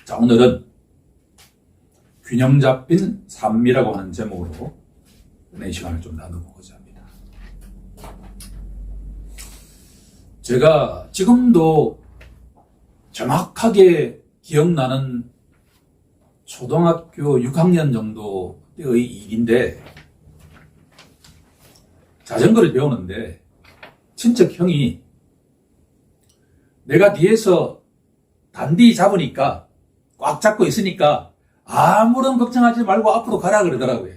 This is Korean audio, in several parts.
자, 오늘은 균형 잡힌 삶이라고 하는 제목으로 이 시간을 좀 나눠보고자 합니다. 제가 지금도 정확하게 기억나는 초등학교 6학년 정도 때의 일인데, 자전거를 배우는데 친척 형이 내가 뒤에서 단디 잡으니까 꽉 잡고 있으니까 아무런 걱정하지 말고 앞으로 가라 그러더라고요.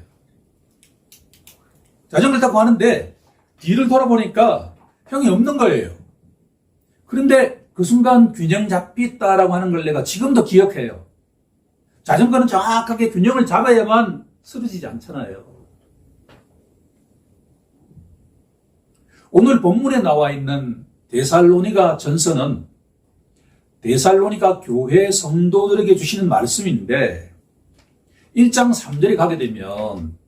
자전거를 타고 가는데 뒤를 돌아보니까 형이 없는 거예요. 그런데 그 순간 균형 잡혔다라고 하는 걸 내가 지금도 기억해요. 자전거는 정확하게 균형을 잡아야만 쓰러지지 않잖아요. 오늘 본문에 나와 있는 데살로니가 전서는 데살로니가 교회 성도들에게 주시는 말씀인데, 1장 3절에 가게 되면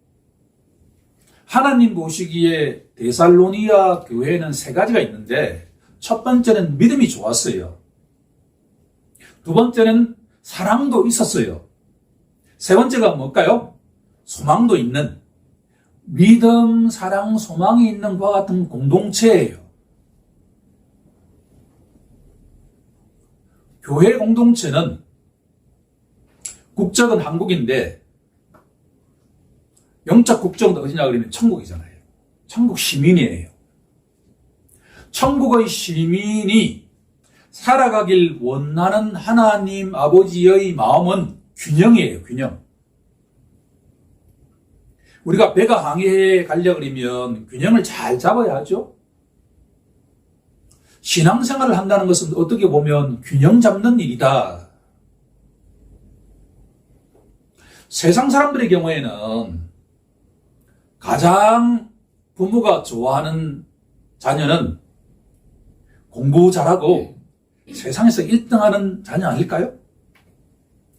하나님 보시기에 데살로니가 교회에는 세 가지가 있는데, 첫 번째는 믿음이 좋았어요. 두 번째는 사랑도 있었어요. 세 번째가 뭘까요? 소망도 있는, 믿음, 사랑, 소망이 있는 것과 같은 공동체예요. 교회 공동체는 국적은 한국인데 영적 국적은 어디냐 그러면 천국이잖아요. 천국 시민이에요. 천국의 시민이 살아가길 원하는 하나님 아버지의 마음은 균형이에요. 균형. 우리가 배가 항해에 가려고 그러면 균형을 잘 잡아야 하죠. 신앙생활을 한다는 것은 어떻게 보면 균형 잡는 일이다. 세상 사람들의 경우에는 가장 부모가 좋아하는 자녀는 공부 잘하고 세상에서 1등하는 자녀 아닐까요?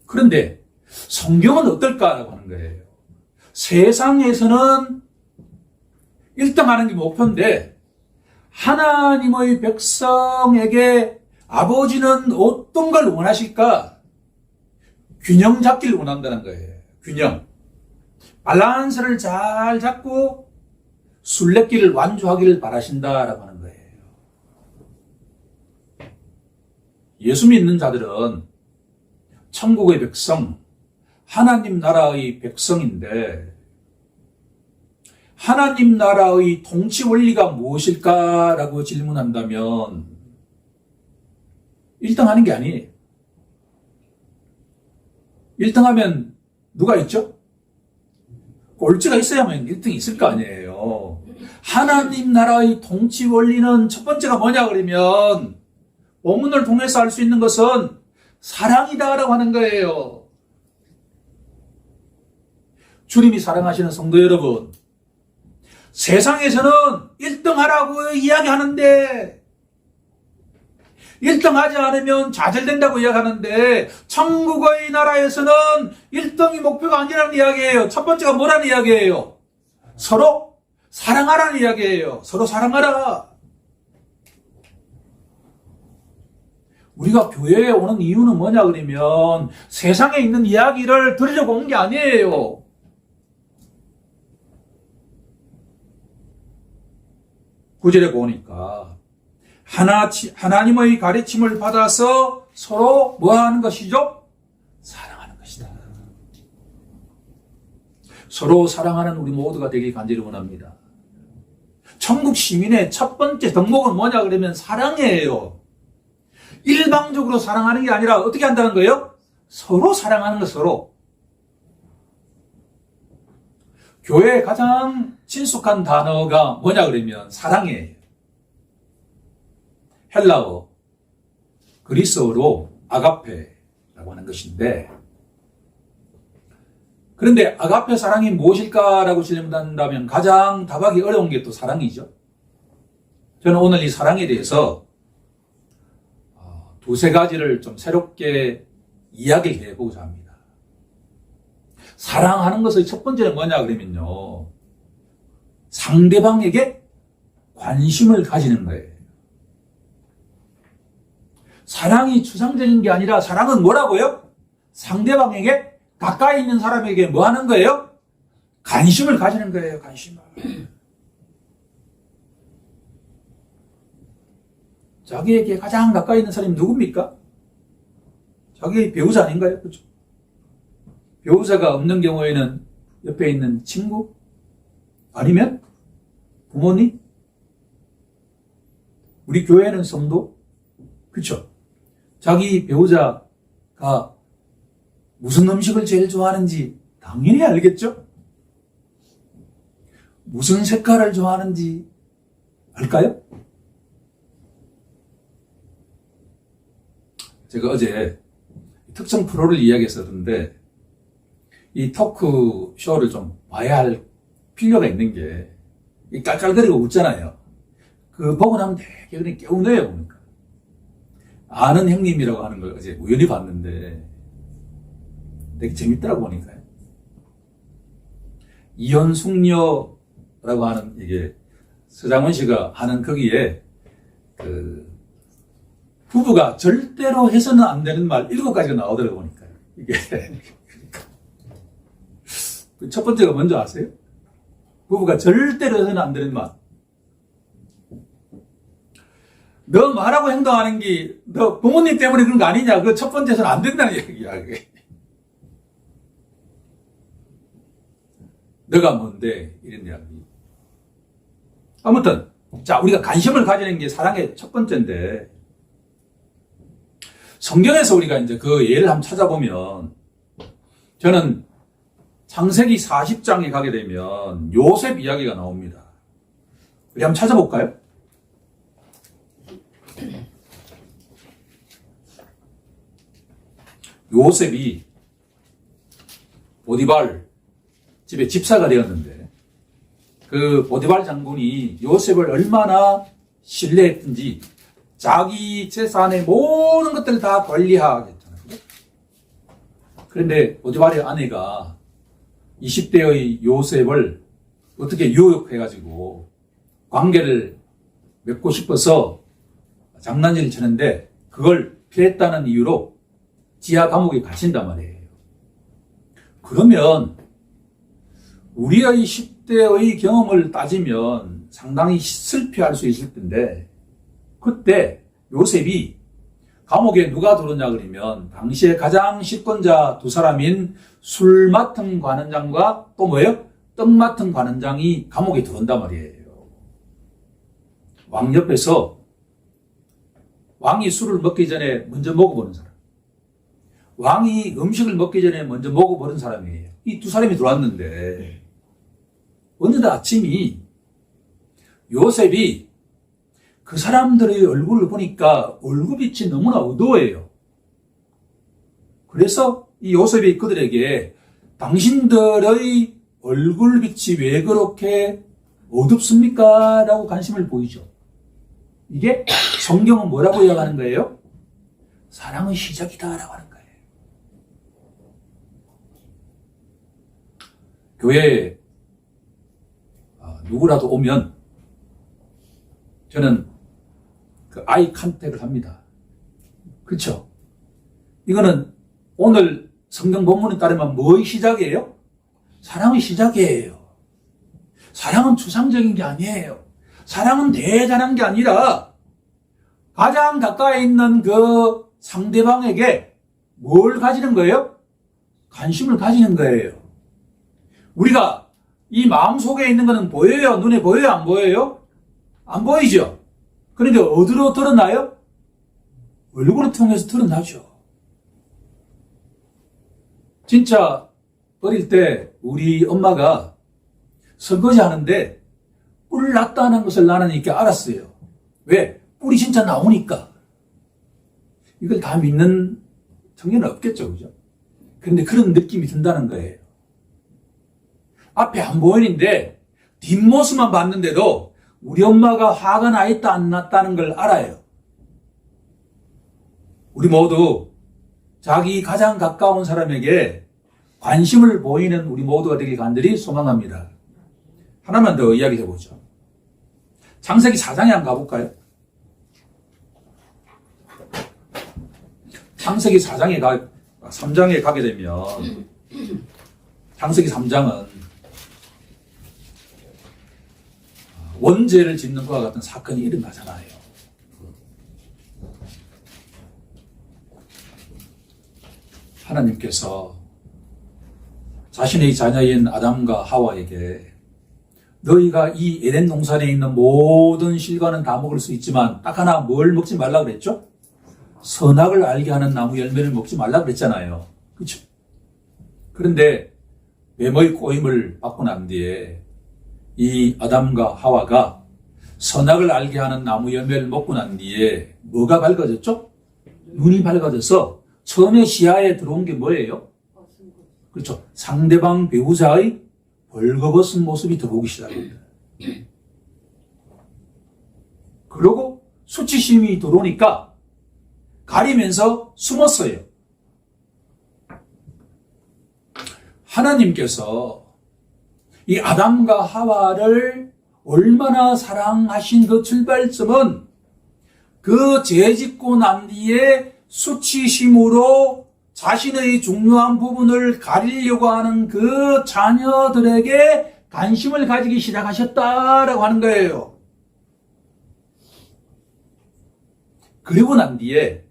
그런데 성경은 어떨까라고 하는 거예요. 세상에서는 1등하는 게 목표인데 하나님의 백성에게 아버지는 어떤 걸 원하실까? 균형 잡기를 원한다는 거예요. 균형. 밸런스를 잘 잡고 순례길을 완주하기를 바라신다라고 하는 거예요. 예수 믿는 자들은 천국의 백성, 하나님 나라의 백성인데, 하나님 나라의 통치 원리가 무엇일까라고 질문한다면 1등 하는 게 아니에요. 1등 하면 누가 있죠? 꼴찌가 있어야만 1등이 있을 거 아니에요. 하나님 나라의 통치 원리는 첫 번째가 뭐냐 그러면 본문을 통해서 알 수 있는 것은 사랑이다라고 하는 거예요. 주님이 사랑하시는 성도 여러분, 세상에서는 1등 하라고 이야기하는데 1등 하지 않으면 좌절된다고 이야기하는데, 천국의 나라에서는 1등이 목표가 아니라는 이야기예요. 첫 번째가 뭐라는 이야기예요? 서로 사랑하라는 이야기예요. 서로 사랑하라. 우리가 교회에 오는 이유는 뭐냐 그러면 세상에 있는 이야기를 들으려고 온 게 아니에요. 구절에 보니까 하나님의 가르침을 받아서 서로 뭐 하는 것이죠? 사랑하는 것이다. 서로 사랑하는 우리 모두가 되길 간절히 원합니다. 천국 시민의 첫 번째 덕목은 뭐냐 그러면 사랑이에요. 일방적으로 사랑하는 게 아니라 어떻게 한다는 거예요? 서로 사랑하는 것, 서로. 교회에 가장 친숙한 단어가 뭐냐 그러면 사랑이에요. 헬라어, 그리스어로 아가페라고 하는 것인데, 그런데 아가페 사랑이 무엇일까라고 질문한다면 가장 답하기 어려운 게 또 사랑이죠. 저는 오늘 이 사랑에 대해서 두세 가지를 좀 새롭게 이야기를 해보고자 합니다. 사랑하는 것의 첫 번째는 뭐냐 그러면요, 상대방에게 관심을 가지는 거예요. 사랑이 추상적인 게 아니라 사랑은 뭐라고요? 상대방에게 가까이 있는 사람에게 뭐 하는 거예요? 관심을 가지는 거예요. 관심을. 자기에게 가장 가까이 있는 사람이 누굽니까? 자기 배우자 아닌가요? 그렇죠? 배우자가 없는 경우에는 옆에 있는 친구? 아니면 부모님? 우리 교회는 성도? 그렇죠? 자기 배우자가 무슨 음식을 제일 좋아하는지 당연히 알겠죠? 무슨 색깔을 좋아하는지 알까요? 제가 어제 특정 프로를 이야기했었는데 이 토크쇼를 좀 봐야 할 필요가 있는 게 깔깔거리고 웃잖아요. 그 보고 나면 되게 그냥 깨우네요. 보니까 아는 형님이라고 하는 걸 어제 우연히 봤는데 되게 재밌더라고 보니까요. 이현숙녀라고 하는 이게 서장훈 씨가 하는 거기에 그 부부가 절대로 해서는 안 되는 말 7가지가 나오더라고 보니까요. 이게 첫 번째가 뭔지 아세요? 부부가 절대로 해서는 안 되는 말. 너 말하고 행동하는 게 너 부모님 때문에 그런 거 아니냐? 그 첫 번째에서는 안 된다는 얘기야. 그게. 너가 뭔데? 이런 이야기. 아무튼 자, 우리가 관심을 가지는 게 사랑의 첫 번째인데 성경에서 우리가 이제 그 예를 한번 찾아보면 저는 창세기 40장에 가게 되면 요셉 이야기가 나옵니다. 우리 한번 찾아볼까요? 요셉이 보디발 집에 집사가 되었는데 그 보디발 장군이 요셉을 얼마나 신뢰했든지 자기 재산의 모든 것들을 다 관리하겠잖아요. 그런데 보디발의 아내가 20대의 요셉을 어떻게 유혹해가지고 관계를 맺고 싶어서 장난질을 치는데 그걸 피했다는 이유로 지하 감옥에 갇힌단 말이에요. 그러면 우리의 10대의 경험을 따지면 상당히 슬퍼할 수 있을 텐데 그때 요셉이 감옥에 누가 들어오냐 그러면 당시에 가장 실권자 두 사람인 술 맡은 관원장과 또 뭐예요? 떡 맡은 관원장이 감옥에 들어온단 말이에요. 왕 옆에서 왕이 술을 먹기 전에 먼저 먹어보는 사람. 왕이 음식을 먹기 전에 먼저 먹어보는 사람이에요. 이 두 사람이 들어왔는데 어느 날 아침이 요셉이 그 사람들의 얼굴을 보니까 얼굴빛이 너무나 어두워요. 그래서 이 요셉이 그들에게 당신들의 얼굴빛이 왜 그렇게 어둡습니까? 라고 관심을 보이죠. 이게 성경은 뭐라고 이야기하는 거예요? 사랑의 시작이다 라고 하는 거예요. 교회에 누구라도 오면 저는 그 아이 컨택을 합니다. 그렇죠? 이거는 오늘 성경 본문에 따르면 뭐의 시작이에요? 사랑의 시작이에요. 사랑은 추상적인 게 아니에요. 사랑은 대단한 게 아니라 가장 가까이 있는 그 상대방에게 뭘 가지는 거예요? 관심을 가지는 거예요. 우리가 이 마음속에 있는 거는 보여요? 눈에 보여요? 안 보여요? 안 보이죠? 그런데 어디로 드러나요? 얼굴을 통해서 드러나죠. 진짜 어릴 때 우리 엄마가 설거지 하는데 뿔 났다는 것을 나는 이렇게 알았어요. 왜? 뿔이 진짜 나오니까. 이걸 다 믿는 청년은 없겠죠. 그죠? 그런데 그런 느낌이 든다는 거예요. 앞에 안 보이는데 뒷모습만 봤는데도 우리 엄마가 화가 나 있다 안 났다는 걸 알아요. 우리 모두 자기 가장 가까운 사람에게 관심을 보이는 우리 모두가 되길 간절히 소망합니다. 하나만 더 이야기해 보죠. 창세기 4장에 한번 가볼까요? 창세기 4장에 3장에 가게 되면 창세기 3장은 원죄를 짓는 것과 같은 사건이 일어나잖아요. 하나님께서 자신의 자녀인 아담과 하와에게 너희가 이 에덴 동산에 있는 모든 실과는 다 먹을 수 있지만 딱 하나 뭘 먹지 말라 그랬죠? 선악을 알게 하는 나무 열매를 먹지 말라 그랬잖아요. 그렇죠? 그런데 뱀의 꼬임을 받고 난 뒤에 이 아담과 하와가 선악을 알게 하는 나무 열매를 먹고 난 뒤에 뭐가 밝아졌죠? 눈이 밝아져서 처음에 시야에 들어온 게 뭐예요? 그렇죠. 상대방 배우자의 벌거벗은 모습이 들어오기 시작합니다. 그러고 수치심이 들어오니까 가리면서 숨었어요. 하나님께서 이 아담과 하와를 얼마나 사랑하신 그 출발점은 그 죄 짓고 난 뒤에 수치심으로 자신의 중요한 부분을 가리려고 하는 그 자녀들에게 관심을 가지기 시작하셨다라고 하는 거예요. 그리고 난 뒤에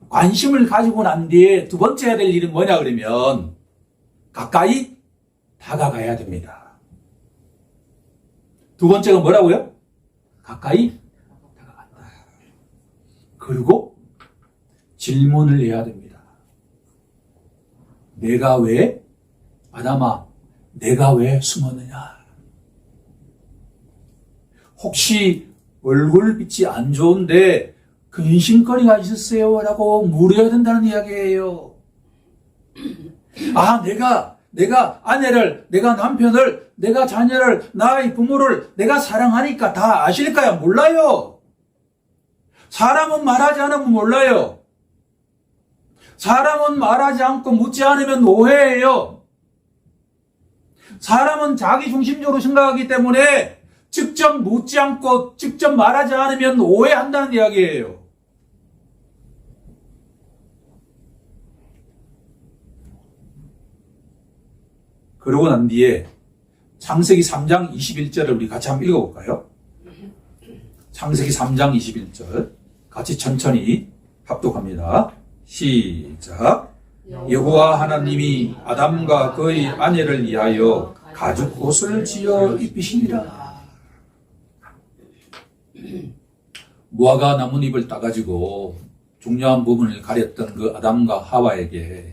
관심을 가지고 난 뒤에 두 번째 해야 될 일은 뭐냐 그러면 가까이 다가가야 됩니다. 두 번째가 뭐라고요? 가까이 다가간다. 그리고 질문을 해야 됩니다. 내가 왜, 아담아, 내가 왜 숨었느냐? 혹시 얼굴빛이 안 좋은데 근심거리가 있었어요? 라고 물어야 된다는 이야기예요. 아, 내가 아내를, 내가 남편을, 내가 자녀를, 나의 부모를 내가 사랑하니까 다 아실까요? 몰라요. 사람은 말하지 않으면 몰라요. 사람은 말하지 않고 묻지 않으면 오해예요. 사람은 자기 중심적으로 생각하기 때문에 직접 묻지 않고 직접 말하지 않으면 오해한다는 이야기예요. 그러고 난 뒤에 창세기 3장 21절을 우리 같이 한번 읽어볼까요? 창세기 3장 21절 같이 천천히 합독합니다. 시작. 여호와 하나님이 아담과 그의 아내를 위하여 가죽 옷을 지어 입히시니라. 무화과 나뭇잎을 따가지고 중요한 부분을 가렸던 그 아담과 하와에게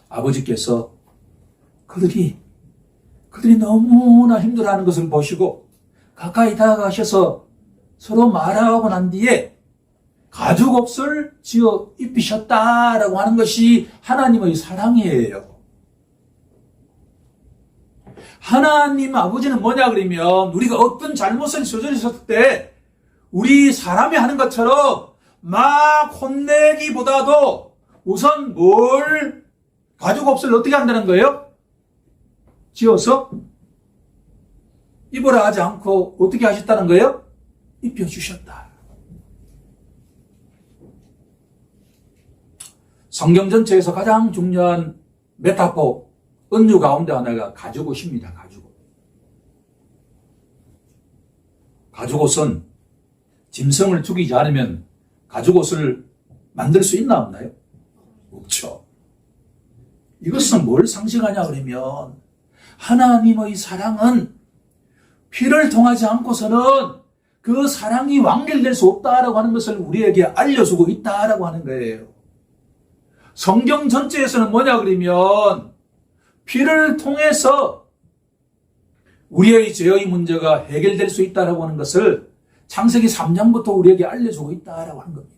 아버지께서 그들이 너무나 힘들어하는 것을 보시고 가까이 다가가셔서 서로 말하고 난 뒤에 가죽 옷을 지어 입히셨다라고 하는 것이 하나님의 사랑이에요. 하나님 아버지는 뭐냐 그러면 우리가 어떤 잘못을 저질렀을 때 우리 사람이 하는 것처럼 막 혼내기보다도 우선 가죽 옷을 어떻게 한다는 거예요? 지어서 입으라 하지 않고 어떻게 하셨다는 거예요? 입혀주셨다. 성경 전체에서 가장 중요한 메타포, 은유 가운데 하나가 가죽옷입니다. 가죽옷. 가죽옷은 짐승을 죽이지 않으면 가죽옷을 만들 수 있나 없나요? 없죠. 이것은 뭘 상징하냐 그러면 하나님의 사랑은 피를 통하지 않고서는 그 사랑이 완결될 수 없다라고 하는 것을 우리에게 알려주고 있다라고 하는 거예요. 성경 전체에서는 뭐냐 그러면 피를 통해서 우리의 죄의 문제가 해결될 수 있다라고 하는 것을 창세기 3장부터 우리에게 알려주고 있다라고 하는 겁니다.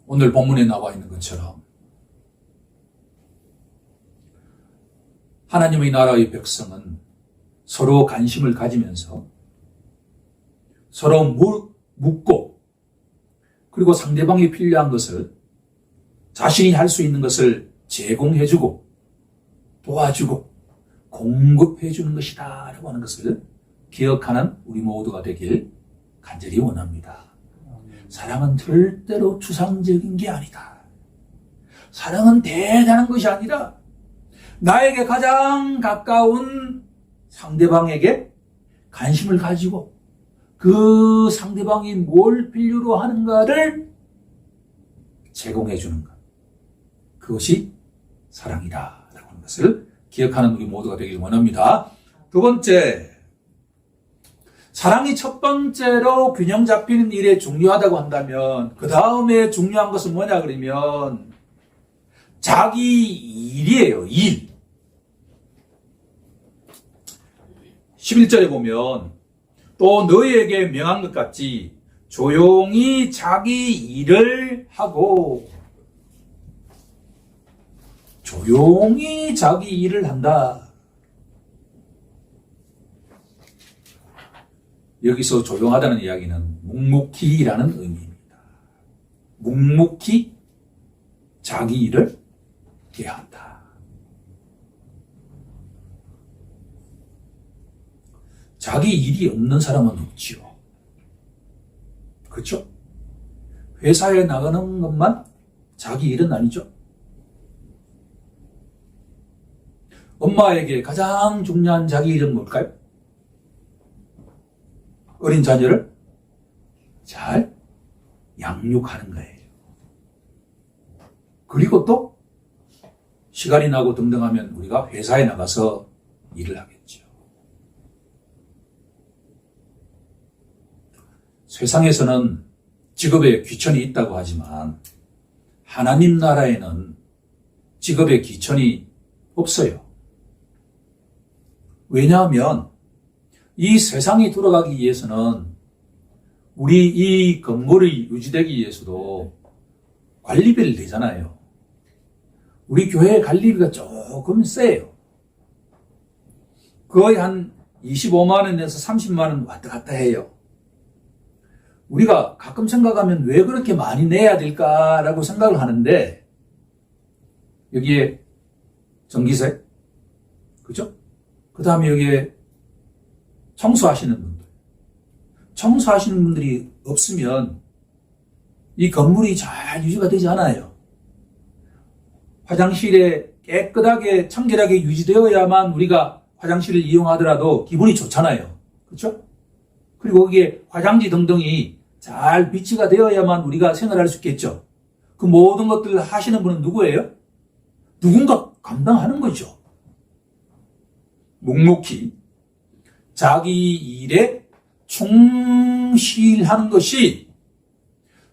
오늘 본문에 나와 있는 것처럼 하나님의 나라의 백성은 서로 관심을 가지면서 서로 묻고 그리고 상대방이 필요한 것을 자신이 할 수 있는 것을 제공해주고 도와주고 공급해 주는 것이다 라고 하는 것을 기억하는 우리 모두가 되길 간절히 원합니다. 사랑은 절대로 추상적인 게 아니다. 사랑은 대단한 것이 아니라 나에게 가장 가까운 상대방에게 관심을 가지고 그 상대방이 뭘 필요로 하는가를 제공해 주는 것. 그것이 사랑이다 라고 하는 것을 기억하는 우리 모두가 되길 원합니다. 두 번째, 사랑이 첫 번째로 균형 잡히는 일에 중요하다고 한다면 그 다음에 중요한 것은 뭐냐 그러면 자기 일이에요. 일. 11절에 보면 또 너희에게 명한 것 같이 조용히 자기 일을 하고 조용히 자기 일을 한다. 여기서 조용하다는 이야기는 묵묵히라는 의미입니다. 묵묵히 자기 일을 해야 한다. 자기 일이 없는 사람은 없지요. 그렇죠? 회사에 나가는 것만 자기 일은 아니죠. 엄마에게 가장 중요한 자기 일은 뭘까요? 어린 자녀를 잘 양육하는 거예요. 그리고 또 시간이 나고 등등 하면 우리가 회사에 나가서 일을 하겠죠. 세상에서는 직업에 귀천이 있다고 하지만 하나님 나라에는 직업에 귀천이 없어요. 왜냐하면 이 세상이 돌아가기 위해서는 우리 이 건물이 유지되기 위해서도 관리비를 내잖아요. 우리 교회 관리비가 조금 세요. 거의 한 25만 원에서 30만 원 왔다 갔다 해요. 우리가 가끔 생각하면 왜 그렇게 많이 내야 될까라고 생각을 하는데 여기에 전기세, 그죠? 그 다음에 여기에 청소하시는 분들. 청소하시는 분들이 없으면 이 건물이 잘 유지가 되지 않아요. 화장실에 깨끗하게 청결하게 유지되어야만 우리가 화장실을 이용하더라도 기분이 좋잖아요. 그렇죠? 그리고 거기에 화장지 등등이 잘 비치가 되어야만 우리가 생활할 수 있겠죠. 그 모든 것들을 하시는 분은 누구예요? 누군가 감당하는 거죠. 묵묵히 자기 일에 충실하는 것이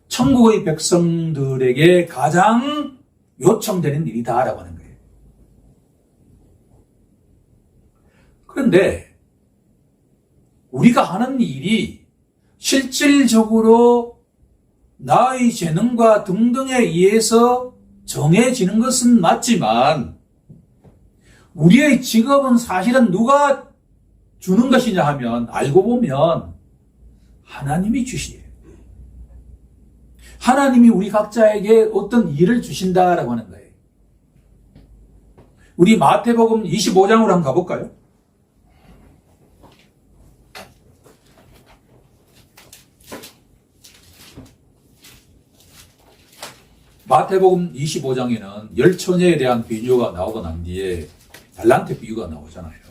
천국의 백성들에게 가장 요청되는 일이다라고 하는 거예요. 그런데 우리가 하는 일이 실질적으로 나의 재능과 등등에 의해서 정해지는 것은 맞지만 우리의 직업은 사실은 누가 주는 것이냐 하면 알고 보면 하나님이 주시에요. 하나님이 우리 각자에게 어떤 일을 주신다라고 하는 거예요. 우리 마태복음 25장으로 한번 가볼까요? 마태복음 25장에는 열 처녀에 대한 비유가 나오고 난 뒤에 달란트 비유가 나오잖아요.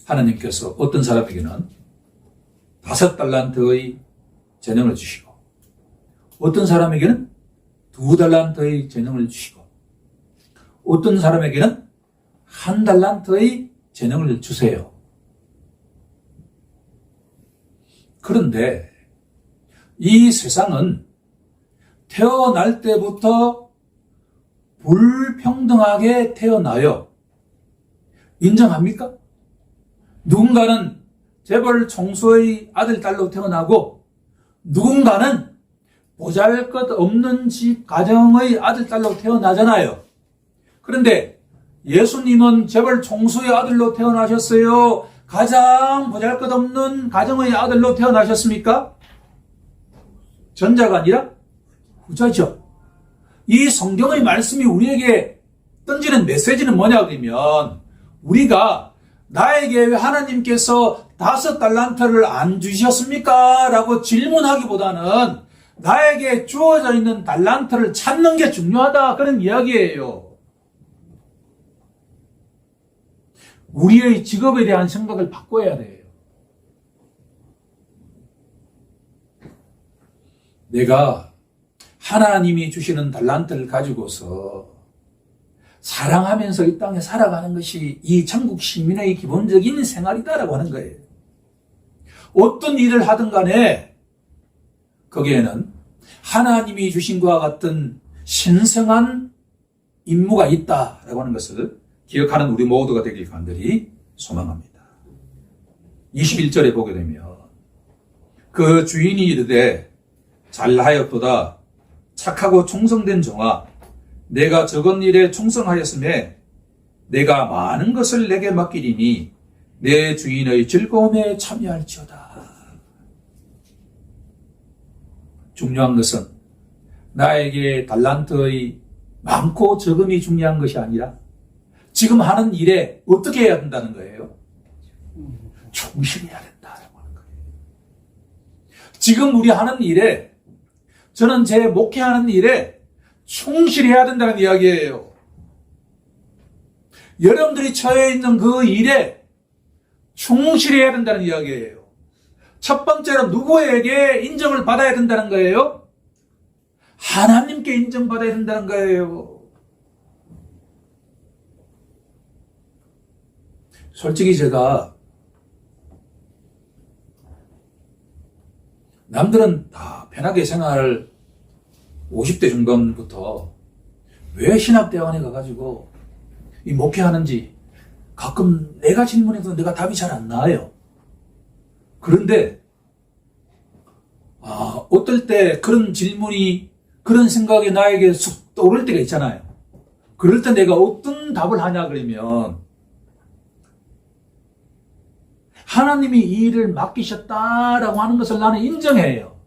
하나님께서 어떤 사람에게는 5달란트의 재능을 주시고 어떤 사람에게는 2달란트의 재능을 주시고 어떤 사람에게는 1달란트의 재능을 주세요. 그런데 이 세상은 태어날 때부터 불평등하게 태어나요. 인정합니까? 누군가는 재벌 총수의 아들, 딸로 태어나고 누군가는 보잘것없는 집 가정의 아들, 딸로 태어나잖아요. 그런데 예수님은 재벌 총수의 아들로 태어나셨어요? 가장 보잘것없는 가정의 아들로 태어나셨습니까? 전자가 아니라 후자죠. 이 성경의 말씀이 우리에게 던지는 메시지는 뭐냐 그러면 우리가 나에게 왜 하나님께서 5달란트를 안 주셨습니까? 라고 질문하기보다는 나에게 주어져 있는 달란트를 찾는 게 중요하다 그런 이야기예요. 우리의 직업에 대한 생각을 바꿔야 돼요. 내가 하나님이 주시는 달란트를 가지고서 사랑하면서 이 땅에 살아가는 것이 이 천국 시민의 기본적인 생활이다라고 하는 거예요. 어떤 일을 하든 간에 거기에는 하나님이 주신 것과 같은 신성한 임무가 있다라고 하는 것을 기억하는 우리 모두가 되길 간절히 소망합니다. 21절에 보게 되면 그 주인이 이르되 잘하였도다 착하고 충성된 종아 내가 적은 일에 충성하였음에 내가 많은 것을 내게 맡기리니 내 주인의 즐거움에 참여할지어다. 중요한 것은 나에게 달란트의 많고 적음이 중요한 것이 아니라 지금 하는 일에 어떻게 해야 된다는 거예요? 충실해야 된다고 하는 거예요. 지금 우리 하는 일에 저는 제 목회하는 일에 충실해야 된다는 이야기예요. 여러분들이 처해 있는 그 일에 충실해야 된다는 이야기예요. 첫 번째로 누구에게 인정을 받아야 된다는 거예요? 하나님께 인정받아야 된다는 거예요. 솔직히 제가 남들은 다 편하게 생활을 50대 중반부터 왜 신학대학원에 가가지고 이 목회하는지 가끔 내가 질문해도 내가 답이 잘 안 나와요. 그런데 어떨 때 그런 질문이 그런 생각이 나에게 쑥 떠오를 때가 있잖아요. 그럴 때 내가 어떤 답을 하냐 그러면 하나님이 이 일을 맡기셨다라고 하는 것을 나는 인정해요.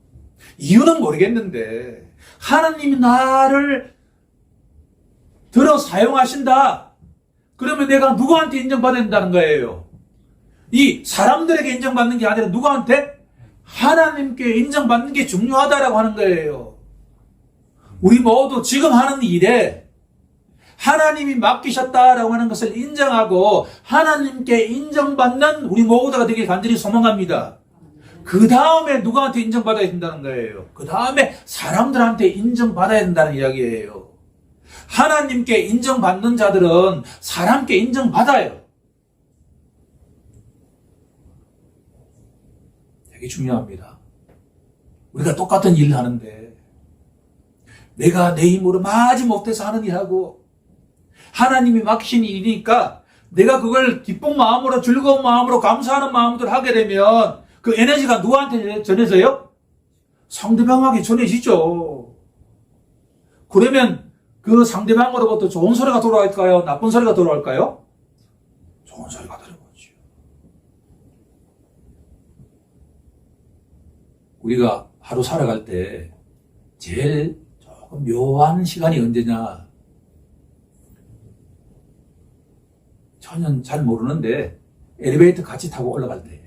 이유는 모르겠는데 하나님이 나를 들어 사용하신다. 그러면 내가 누구한테 인정받아야 된다는 거예요? 이 사람들에게 인정받는 게 아니라 누구한테? 하나님께 인정받는 게 중요하다라고 하는 거예요. 우리 모두 지금 하는 일에 하나님이 맡기셨다라고 하는 것을 인정하고 하나님께 인정받는 우리 모두가 되길 간절히 소망합니다. 그 다음에 누구한테 인정받아야 된다는 거예요. 그 다음에 사람들한테 인정받아야 된다는 이야기예요. 하나님께 인정받는 자들은 사람께 인정받아요. 되게 중요합니다. 우리가 똑같은 일을 하는데 내가 내 힘으로 마지못해서 하는 일하고 하나님이 맡기신 일이니까 내가 그걸 기쁜 마음으로 즐거운 마음으로 감사하는 마음으로 하게 되면 그 에너지가 누구한테 전해져요? 상대방에게 전해지죠. 그러면 그 상대방으로부터 좋은 소리가 돌아갈까요? 나쁜 소리가 돌아갈까요? 좋은 소리가 돌아오죠. 우리가 하루 살아갈 때 제일 조금 묘한 시간이 언제냐? 전혀 잘 모르는데 엘리베이터 같이 타고 올라갈 때예요.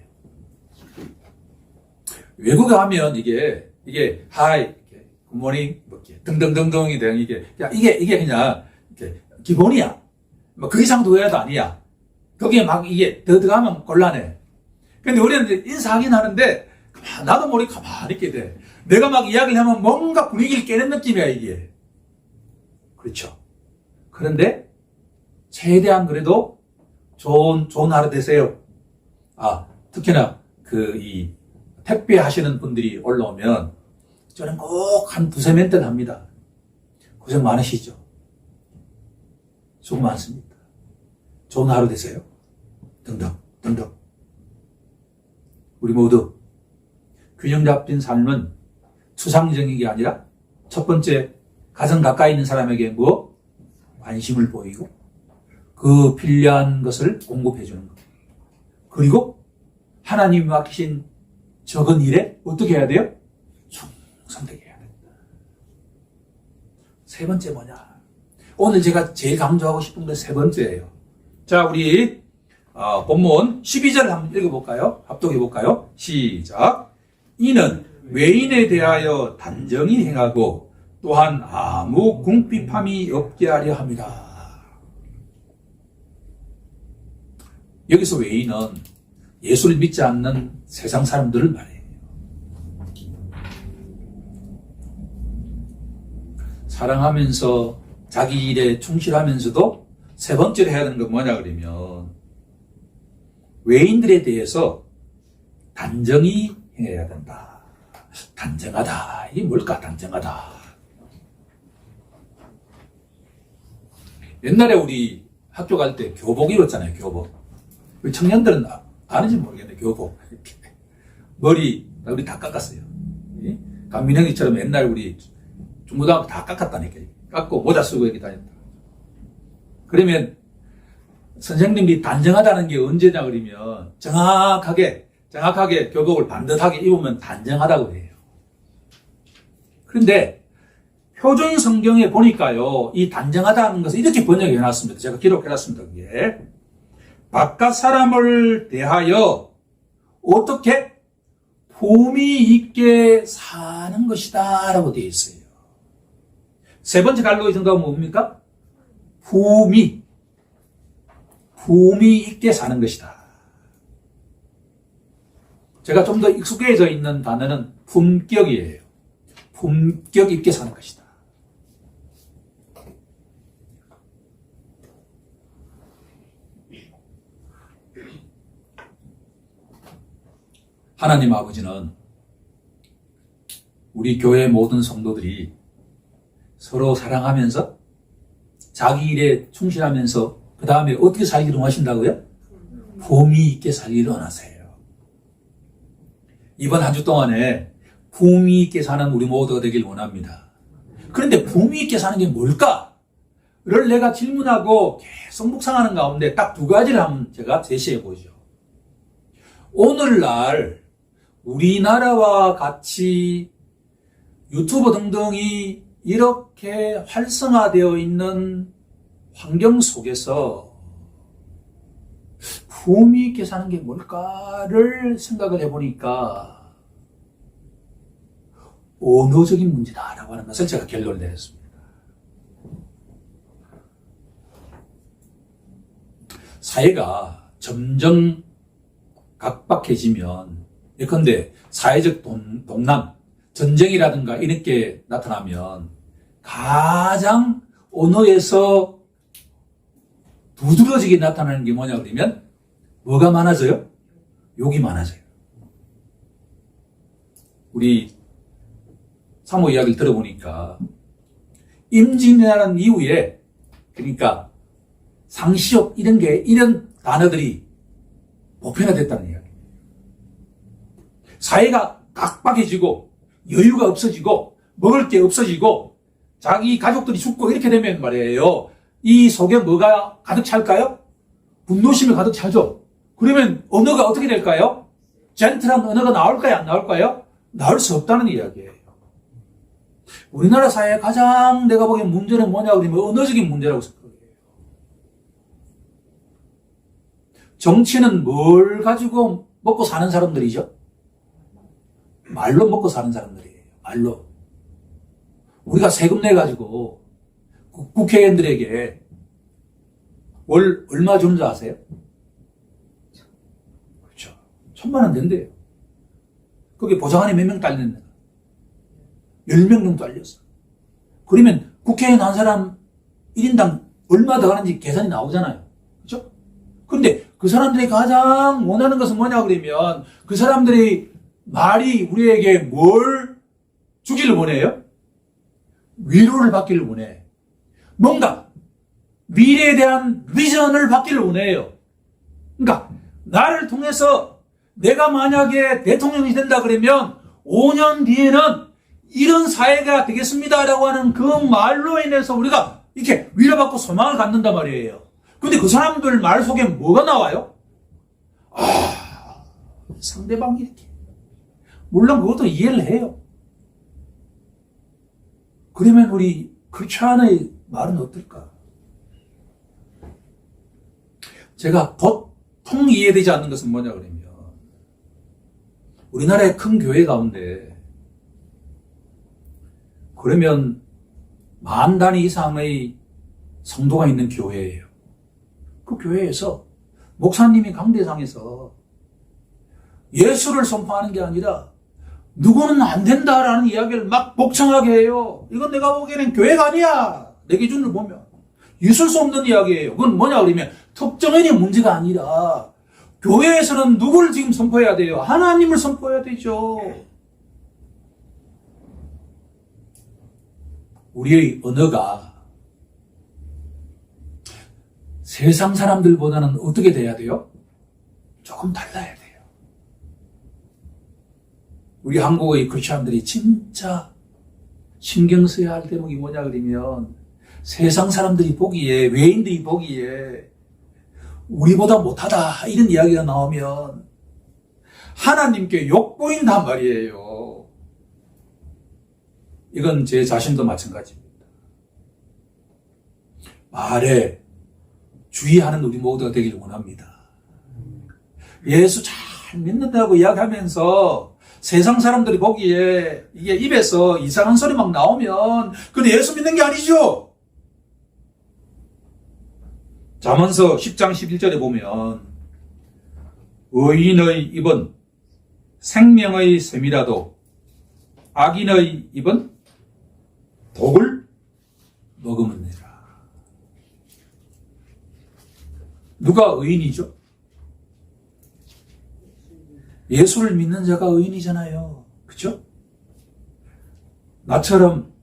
외국에 가면 이게 하이, 굿모닝, 등등등등이 되는 이게 그냥 기본이야. 뭐 그 이상도 해도 아니야. 거기에 막 이게 더 들어가면 곤란해. 근데 우리는 인사하긴 하는데 나도 모르게 가만히 있게 돼. 내가 막 이야기를 하면 뭔가 분위기를 깨는 느낌이야 이게. 그렇죠. 그런데 최대한 그래도 좋은 하루 되세요. 특히나 이 택배 하시는 분들이 올라오면 저는 꼭 한 두세 멘트를 합니다. 고생 많으시죠? 수고 많습니다. 좋은 하루 되세요. 등등. 우리 모두 균형 잡힌 삶은 추상적인 게 아니라 첫 번째 가장 가까이 있는 사람에게 관심을 보이고 그 필요한 것을 공급해 주는 것. 그리고 하나님이 맡기신 적은 일에 어떻게 해야 돼요? 충성되게 해야 된다. 세 번째 뭐냐? 오늘 제가 제일 강조하고 싶은 건 세 번째예요. 자, 우리 본문 12절 한번 읽어볼까요? 합독해볼까요? 시작. 이는 외인에 대하여 단정히 행하고 또한 아무 궁핍함이 없게 하려 합니다. 여기서 외인은 예수를 믿지 않는 세상 사람들을 말해요. 사랑하면서 자기 일에 충실하면서도 세 번째로 해야 하는 건 뭐냐 그러면 외인들에 대해서 단정히 행해야 된다. 단정하다. 이게 뭘까? 단정하다. 옛날에 우리 학교 갈 때 교복 입었잖아요. 교복. 우리 청년들은 아는지 모르겠네. 교복. 이렇게. 머리 우리 다 깎았어요. 강민영이처럼 옛날 우리 중고등학교 다 깎았다니까. 깎고 모자 쓰고 이렇게 다녔다. 그러면 선생님이 단정하다는 게 언제냐 그러면 정확하게 교복을 반듯하게 입으면 단정하다고 해요. 그런데 표준 성경에 보니까요, 이 단정하다는 것을 이렇게 번역해 놨습니다. 제가 기록해 놨습니다. 그게 바깥 사람을 대하여 어떻게 품위 있게 사는 것이다 라고 되어 있어요. 세 번째 갈로의 정답은 뭡니까? 품위 있게 사는 것이다. 제가 좀 더 익숙해져 있는 단어는 품격이에요. 품격 있게 사는 것이다. 하나님 아버지는 우리 교회 모든 성도들이 서로 사랑하면서 자기 일에 충실하면서 그 다음에 어떻게 살기를 원하신다고요? 품위 있게 살기를 원하세요. 이번 한 주 동안에 품위 있게 사는 우리 모두가 되길 원합니다. 그런데 품위 있게 사는 게 뭘까를 내가 질문하고 계속 묵상하는 가운데 딱 두 가지를 한번 제가 제시해 보죠. 오늘날 우리나라와 같이 유튜브 등등이 이렇게 활성화되어 있는 환경 속에서 품위 있게 사는 게 뭘까를 생각을 해보니까 언어적인 문제다라고 하는 것을 제가 결론을 내렸습니다. 사회가 점점 각박해지면 예컨대 사회적 동난, 전쟁이라든가 이렇게 나타나면 가장 언어에서 두드러지게 나타나는 게 뭐냐 그러면 뭐가 많아져요? 욕이 많아져요. 우리 사모 이야기를 들어보니까 임진왜란 이후에 그러니까 상시욕 이런 단어들이 보편화됐다는 이야기. 사회가 각박해지고 여유가 없어지고 먹을 게 없어지고 자기 가족들이 죽고 이렇게 되면 말이에요. 이 속에 뭐가 가득 찰까요? 분노심이 가득 차죠. 그러면 언어가 어떻게 될까요? 젠틀한 언어가 나올까요? 안 나올까요? 나올 수 없다는 이야기예요. 우리나라 사회의 가장 내가 보기엔 문제는 뭐냐 그러면 언어적인 문제라고 생각해요. 정치는 뭘 가지고 먹고 사는 사람들이죠? 말로 먹고 사는 사람들이에요. 말로. 우리가 세금 내가지고 국회의원들에게 월 얼마 주는 줄 아세요? 그렇죠. 1,000만 원 된대요. 그게 보좌관이 몇 명 딸렸나? 10명 정도 딸렸어. 그러면 국회의원 한 사람 1인당 얼마 더 하는지 계산이 나오잖아요. 그렇죠? 그런데 그 사람들이 가장 원하는 것은 뭐냐 그러면 그 사람들이 말이 우리에게 뭘 주기를 원해요? 위로를 받기를 원해. 뭔가 미래에 대한 비전을 받기를 원해요. 그러니까 나를 통해서 내가 만약에 대통령이 된다 그러면 5년 뒤에는 이런 사회가 되겠습니다라고 하는 그 말로 인해서 우리가 이렇게 위로받고 소망을 갖는단 말이에요. 근데 그 사람들 말 속에 뭐가 나와요? 상대방이 이렇게. 물론 그것도 이해를 해요. 그러면 우리 크리스찬의 말은 어떨까? 제가 보통 이해되지 않는 것은 뭐냐 그러면 우리나라의 큰 교회 가운데 그러면 10,000단위 이상의 성도가 있는 교회예요. 그 교회에서 목사님이 강대상에서 예수를 선포하는 게 아니라 누구는 안 된다라는 이야기를 막 복창하게 해요. 이건 내가 보기에는 교회가 아니야. 내 기준으로 보면. 있을 수 없는 이야기예요. 그건 뭐냐 그러면 특정인의 문제가 아니라 교회에서는 누구를 지금 선포해야 돼요? 하나님을 선포해야 되죠. 우리의 언어가 세상 사람들보다는 어떻게 돼야 돼요? 조금 달라야 돼요. 우리 한국의 크리스천들이 진짜 신경 써야 할 대목이 뭐냐 그러면 세상 사람들이 보기에, 외인들이 보기에 우리보다 못하다 이런 이야기가 나오면 하나님께 욕보인단 말이에요. 이건 제 자신도 마찬가지입니다. 말에 주의하는 우리 모두가 되기를 원합니다. 예수 잘 믿는다고 이야기하면서 세상 사람들이 보기에 이게 입에서 이상한 소리 막 나오면 그건 예수 믿는 게 아니죠. 잠언서 10장 11절에 보면 의인의 입은 생명의 샘이라도 악인의 입은 독을 머금으니라. 누가 의인이죠? 예수를 믿는 자가 의인이잖아요. 그렇죠? 나처럼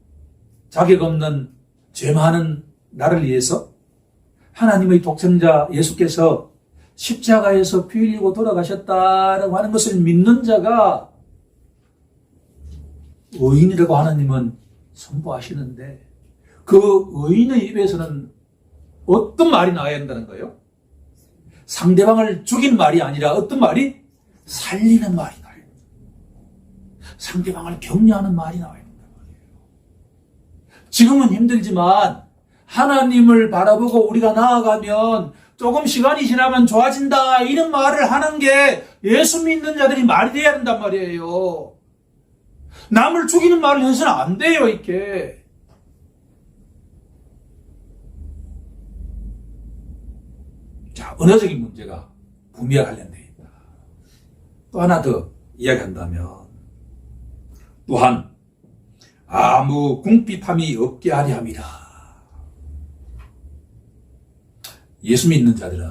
자격 없는 죄 많은 나를 위해서 하나님의 독생자 예수께서 십자가에서 피 흘리고 돌아가셨다라고 하는 것을 믿는 자가 의인이라고 하나님은 선포하시는데 그 의인의 입에서는 어떤 말이 나와야 한다는 거예요? 상대방을 죽인 말이 아니라 어떤 말이? 살리는 말이 나와야 된다. 상대방을 격려하는 말이 나와야 된단 말이에요. 지금은 힘들지만 하나님을 바라보고 우리가 나아가면 조금 시간이 지나면 좋아진다 이런 말을 하는 게 예수 믿는 자들이 말이 돼야 된단 말이에요. 남을 죽이는 말을 해서는 안 돼요. 이렇게. 자, 언어적인 문제가 분명히 관련되어 있다. 또 하나 더 이야기한다면 또한 아무 궁핍함이 없게 하려 함이라. 예수 믿는 자들은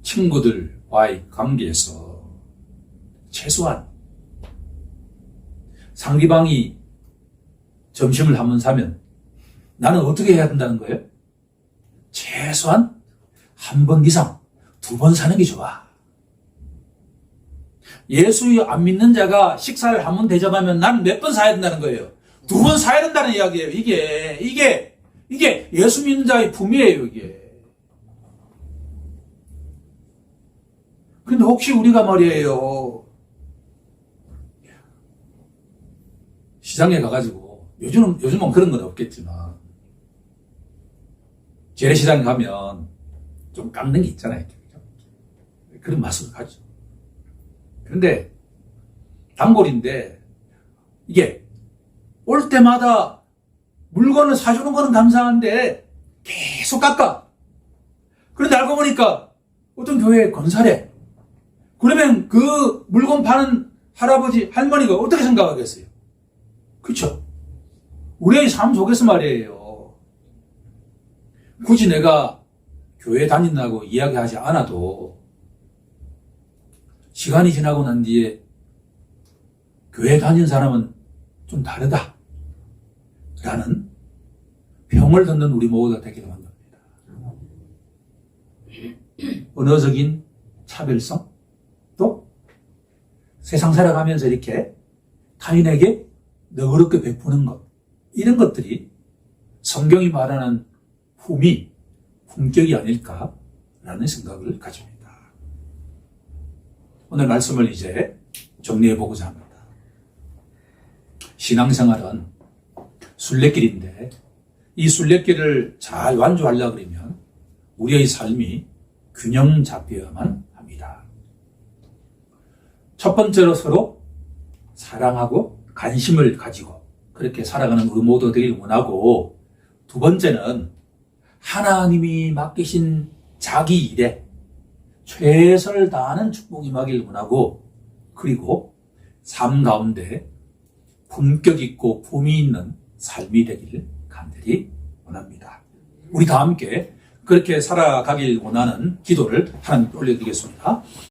친구들과의 관계에서 최소한 상대방이 점심을 한번 사면 나는 어떻게 해야 된다는 거예요? 최소한 한 번 이상 2번 사는 게 좋아. 예수 안 믿는 자가 식사를 한 번 대접하면 나는 몇 번 사야 된다는 거예요. 2번 사야 된다는 이야기예요. 이게 예수 믿는 자의 품이에요. 이게. 근데 혹시 우리가 말이에요. 시장에 가가지고 요즘은 그런 건 없겠지만 재래시장에 가면 좀 깎는 게 있잖아요. 그런 맛을 가죠. 그런데 단골인데 이게 올 때마다 물건을 사주는 거는 감사한데 계속 깎아. 그런데 알고 보니까 어떤 교회에 건설해. 그러면 그 물건 파는 할아버지, 할머니가 어떻게 생각하겠어요? 그렇죠? 우리의 삶 속에서 말이에요. 굳이 내가 교회 다닌다고 이야기하지 않아도 시간이 지나고 난 뒤에 교회 다닌 사람은 좀 다르다 라는 평을 듣는 우리 모두가 되기를 원합니다. 언어적인 차별성, 또 세상 살아가면서 이렇게 타인에게 너그럽게 베푸는 것, 이런 것들이 성경이 말하는 품격이 아닐까라는 생각을 가집니다. 오늘 말씀을 이제 정리해보고자 합니다. 신앙생활은 순례길인데 이 순례길을 잘 완주하려고 그러면 우리의 삶이 균형 잡혀야만 합니다. 첫 번째로 서로 사랑하고 관심을 가지고 그렇게 살아가는 의무도 되길 원하고, 두 번째는 하나님이 맡기신 자기 일에 최선을 다하는 축복이 임하길 원하고, 그리고 삶 가운데 품격 있고 품위 있는 삶이 되기를 간절히 원합니다. 우리 다 함께 그렇게 살아가길 원하는 기도를 하나님께 올려드리겠습니다.